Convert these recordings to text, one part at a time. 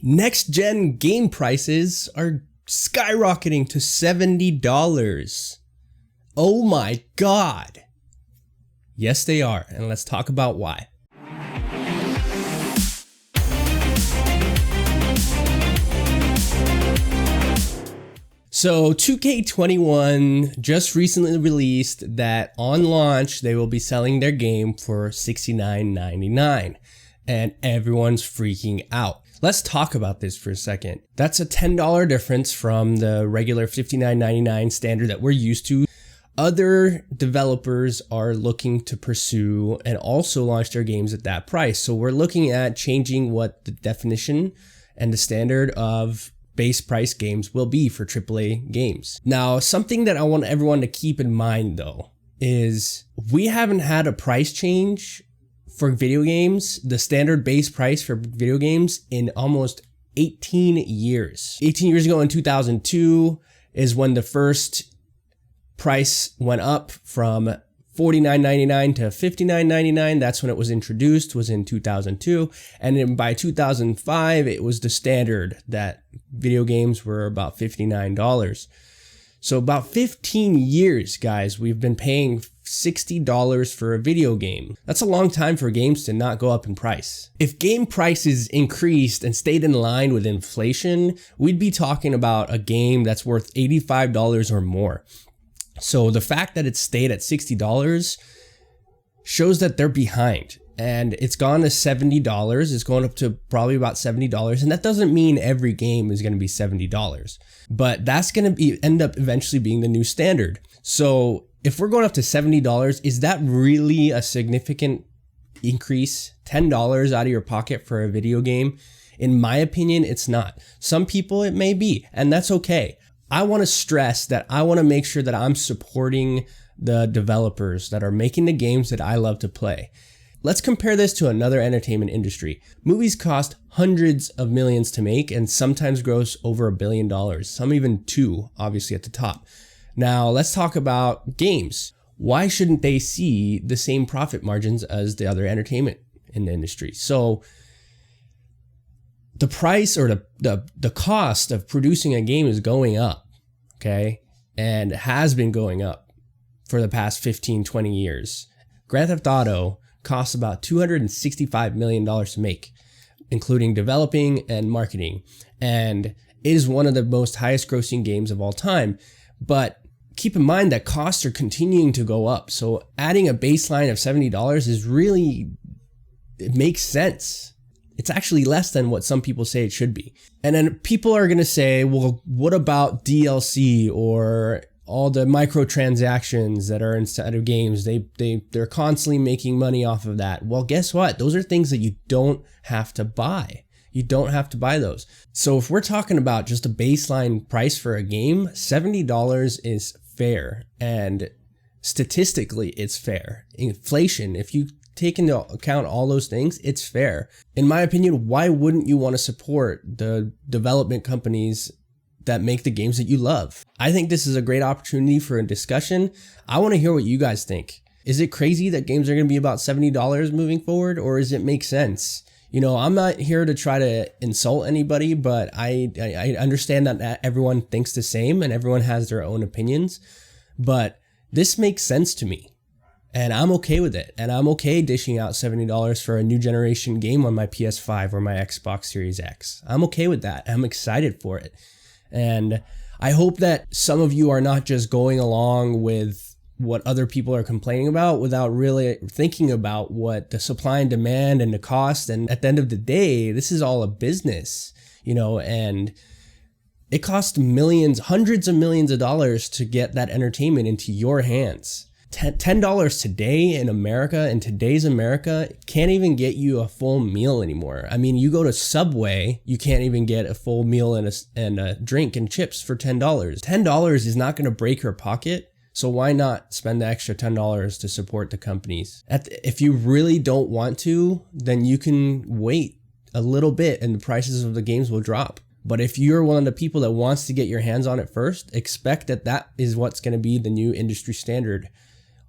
Next gen game prices are skyrocketing to $70. Oh my God. Yes, they are. And let's talk about why. So 2K21 just recently released that on launch, they will be selling their game for $69.99, and everyone's freaking out. Let's talk about this for a second. That's a $10 difference from the regular $59.99 standard that we're used to. Other developers are looking to pursue and also launch their games at that price. So we're looking at changing what the definition and the standard of base price games will be for AAA games. Now, something that I want everyone to keep in mind though, is we haven't had a price change for video games, the standard base price for video games, in almost 18 years. 18 years ago in 2002 is when the first price went up from $49.99 to $59.99. That's when it was introduced, was in 2002. And then by 2005, it was the standard that video games were about $59. So about 15 years, guys, we've been paying $60 for a video game. That's a long time for games to not go up in price. If game prices increased and stayed in line with inflation, we'd be talking about a game that's worth $85 or more. So the fact that it stayed at $60 shows that they're behind, and it's gone to $70. It's going up to probably about $70. And that doesn't mean every game is going to be $70, but that's going to end up eventually being the new standard. So if we're going up to $70, is that really a significant increase? $10 out of your pocket for a video game? In my opinion, it's not. Some people it may be, and that's okay. I want to stress that I want to make sure that I'm supporting the developers that are making the games that I love to play. Let's compare this to another entertainment industry. Movies cost hundreds of millions to make and sometimes gross over $1 billion, some even two, obviously at the top. Now let's talk about games. Why shouldn't they see the same profit margins as the other entertainment in the industry? So the price or the cost of producing a game is going up, okay? And has been going up for the past 15, 20 years. Grand Theft Auto costs about $265 million to make, including developing and marketing. And it is one of the most highest grossing games of all time. But keep in mind that costs are continuing to go up. So adding a baseline of $70 is really, it makes sense. It's actually less than what some people say it should be. And then people are going to say, well, what about DLC or all the microtransactions that are inside of games? They're constantly making money off of that. Well, guess what? Those are things that you don't have to buy. You don't have to buy those. So if we're talking about just a baseline price for a game, $70 is fair. And statistically, it's fair. Inflation, if you take into account all those things, it's fair. In my opinion, why wouldn't you want to support the development companies that make the games that you love? I think this is a great opportunity for a discussion. I want to hear what you guys think. Is it crazy that games are going to be about $70 moving forward, or does it make sense? You know, I'm not here to try to insult anybody, but I understand that everyone thinks the same and everyone has their own opinions, but this makes sense to me. And I'm okay with it. And I'm okay dishing out $70 for a new generation game on my PS5 or my Xbox Series X. I'm okay with that. I'm excited for it. And I hope that some of you are not just going along with what other people are complaining about without really thinking about what the supply and demand and the cost. And at the end of the day, this is all a business, you know, and it costs millions, hundreds of millions of dollars to get that entertainment into your hands. $10 today in America, in today's America, can't even get you a full meal anymore. I mean, you go to Subway, you can't even get a full meal and a drink and chips for $10. $10 is not going to break your pocket, so why not spend the extra $10 to support the companies? If you really don't want to, then you can wait a little bit and the prices of the games will drop. But if you're one of the people that wants to get your hands on it first, expect that is what's going to be the new industry standard.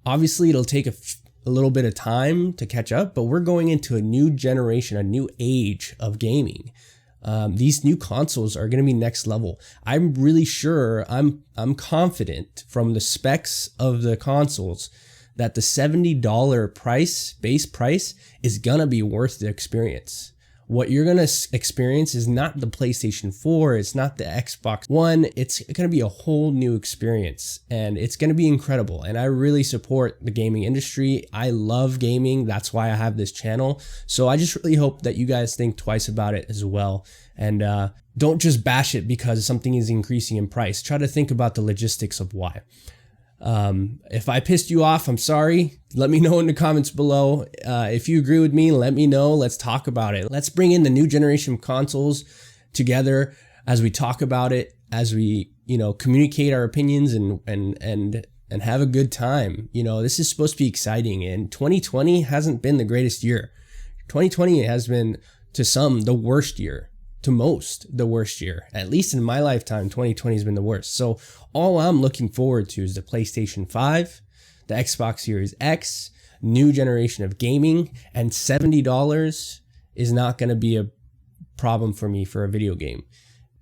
Obviously, it'll take a little bit of time to catch up, but we're going into a new generation, a new age of gaming. These new consoles are going to be next level. I'm really sure, I'm confident from the specs of the consoles that the $70 base price is going to be worth the experience. What you're going to experience is not the PlayStation 4, it's not the Xbox One, it's going to be a whole new experience, and it's going to be incredible. And I really support the gaming industry. I love gaming, that's why I have this channel. So I just really hope that you guys think twice about it as well, and don't just bash it because something is increasing in price. Try to think about the logistics of why. If I pissed you off, I'm sorry. Let me know in the comments below. If you agree with me, let me know. Let's talk about it. Let's bring in the new generation of consoles together as we talk about it, as we, communicate our opinions and have a good time. This is supposed to be exciting, and 2020 hasn't been the greatest year. 2020 has been, to some, the worst year. To most, the worst year. At least in my lifetime, 2020 has been the worst. So all I'm looking forward to is the PlayStation 5, the Xbox Series X, new generation of gaming, and $70 is not going to be a problem for me for a video game.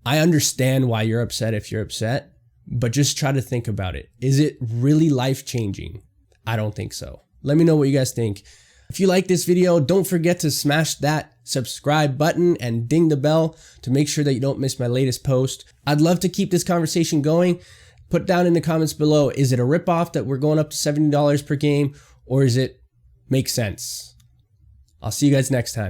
I understand why you're upset if you're upset, but just try to think about it. Is it really life-changing? I don't think so. Let me know what you guys think. If you like this video, don't forget to smash that subscribe button and ding the bell to make sure that you don't miss my latest post. I'd love to keep this conversation going. Put down in the comments below, is it a ripoff that we're going up to $70 per game, or is it make sense? I'll see you guys next time.